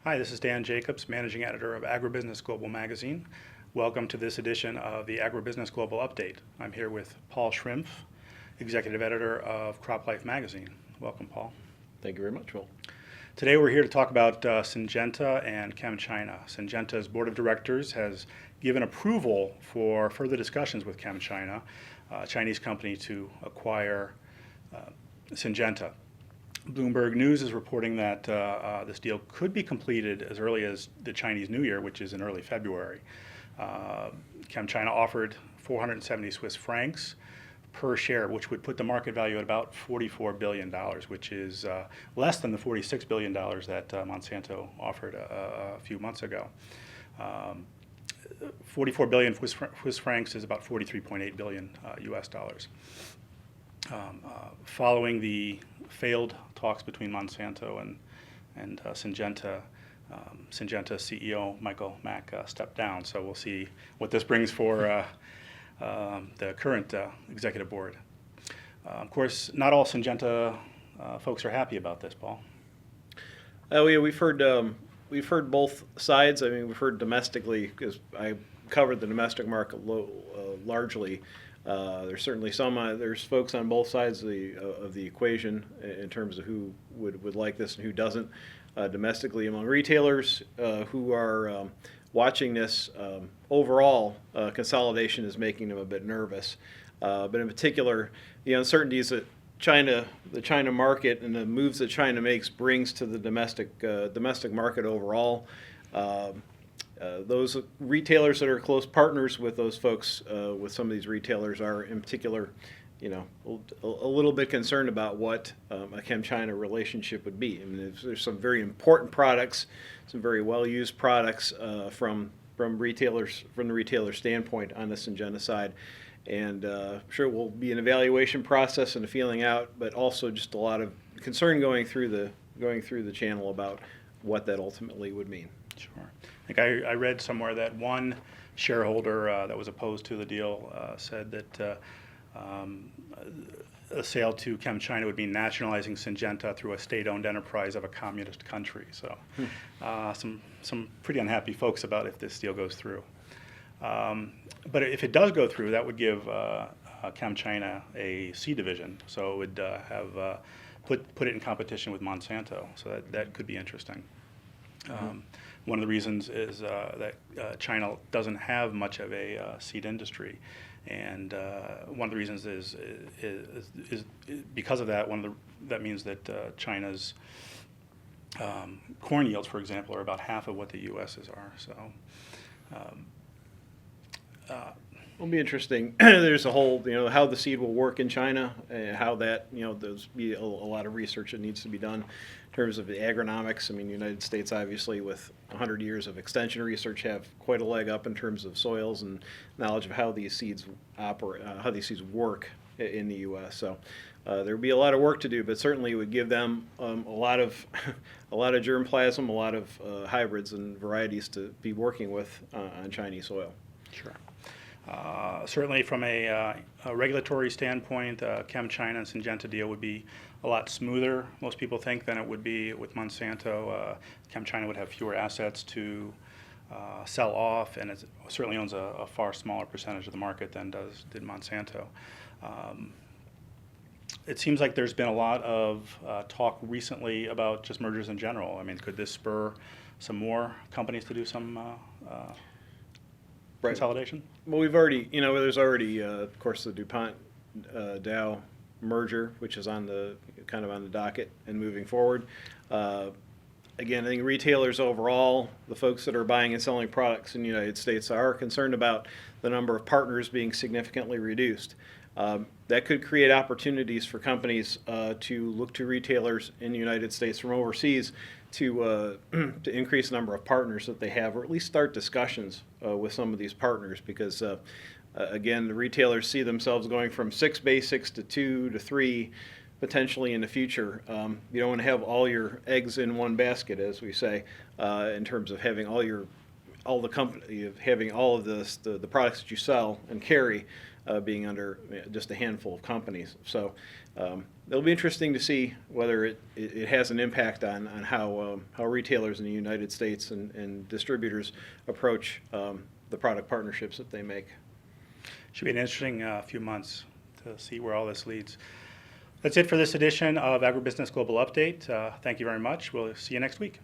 Hi, this is Dan Jacobs, Managing Editor of Agribusiness Global Magazine. Welcome to this edition of the Agribusiness Global Update. I'm here with Paul Schrimpf, Executive Editor of Crop Life Magazine. Welcome, Paul. Thank you very much, Will. Today we're here to talk about Syngenta and ChemChina. Syngenta's Board of Directors has given approval for further discussions with ChemChina, a Chinese company, to acquire Syngenta. Bloomberg News is reporting that this deal could be completed as early as the Chinese New Year, which is in early February. ChemChina offered 470 Swiss francs per share, which would put the market value at about $44 billion, which is less than the $46 billion that Monsanto offered a few months ago. 44 billion Swiss francs is about 43.8 billion US dollars. Following the failed talks between Monsanto and Syngenta, Syngenta CEO Michael Mack stepped down. So we'll see what this brings for the current executive board. Of course, not all Syngenta folks are happy about this, Paul. Oh yeah, we've heard both sides. I mean, we've heard domestically, because I covered the domestic market largely. There's certainly there's folks on both sides of the equation in terms of who would like this and who doesn't. Domestically, among retailers who are watching this, overall consolidation is making them a bit nervous. But in particular, the uncertainties that the China market and the moves that China makes brings to the domestic market overall. Those retailers that are close partners with those folks, with some of these retailers, are in particular, a little bit concerned about what a ChemChina relationship would be. I mean, there's some very important products, some very well-used products from the retailer standpoint on the Syngenta side, and I'm sure it will be an evaluation process and a feeling out, but also just a lot of concern going through the channel about what that ultimately would mean. Sure. I think I read somewhere that one shareholder that was opposed to the deal said that a sale to ChemChina would mean nationalizing Syngenta through a state-owned enterprise of a communist country. So some pretty unhappy folks about if this deal goes through. But if it does go through, that would give ChemChina a C division. So it would have put it in competition with Monsanto. So that could be interesting. One of the reasons is that China doesn't have much of a seed industry, and one of the reasons is because of that. That means that China's corn yields, for example, are about half of what the U.S.'s are. So it'll be interesting. There's a whole, how the seed will work in China, how that, there's be a lot of research that needs to be done in terms of the agronomics. I mean, the United States, obviously, with 100 years of extension research, have quite a leg up in terms of soils and knowledge of how these seeds operate, how these seeds work in the U.S. So there'll be a lot of work to do, but certainly it would give them a lot of germplasm, a lot of hybrids and varieties to be working with on Chinese soil. Sure. Certainly from a regulatory standpoint, ChemChina and Syngenta deal would be a lot smoother, most people think, than it would be with Monsanto. ChemChina would have fewer assets to sell off, and it certainly owns a far smaller percentage of the market than did Monsanto. It seems like there's been a lot of talk recently about just mergers in general. I mean, could this spur some more companies to do some consolidation? Well, we've already, there's already, of course, the DuPont Dow merger, which is kind of on the docket and moving forward. Again, I think retailers overall, the folks that are buying and selling products in the United States, are concerned about the number of partners being significantly reduced. That could create opportunities for companies to look to retailers in the United States from overseas to increase the number of partners that they have, or at least start discussions with some of these partners, because again, the retailers see themselves going from 6 basics to 2 to 3 potentially in the future. You don't want to have all your eggs in one basket, as we say, in terms of having having all of the products that you sell and carry being under just a handful of companies. So it'll be interesting to see whether it has an impact on how retailers in the United States and distributors approach the product partnerships that they make. Should be an interesting few months to see where all this leads. That's it for this edition of Agribusiness Global Update. Thank you very much. We'll see you next week.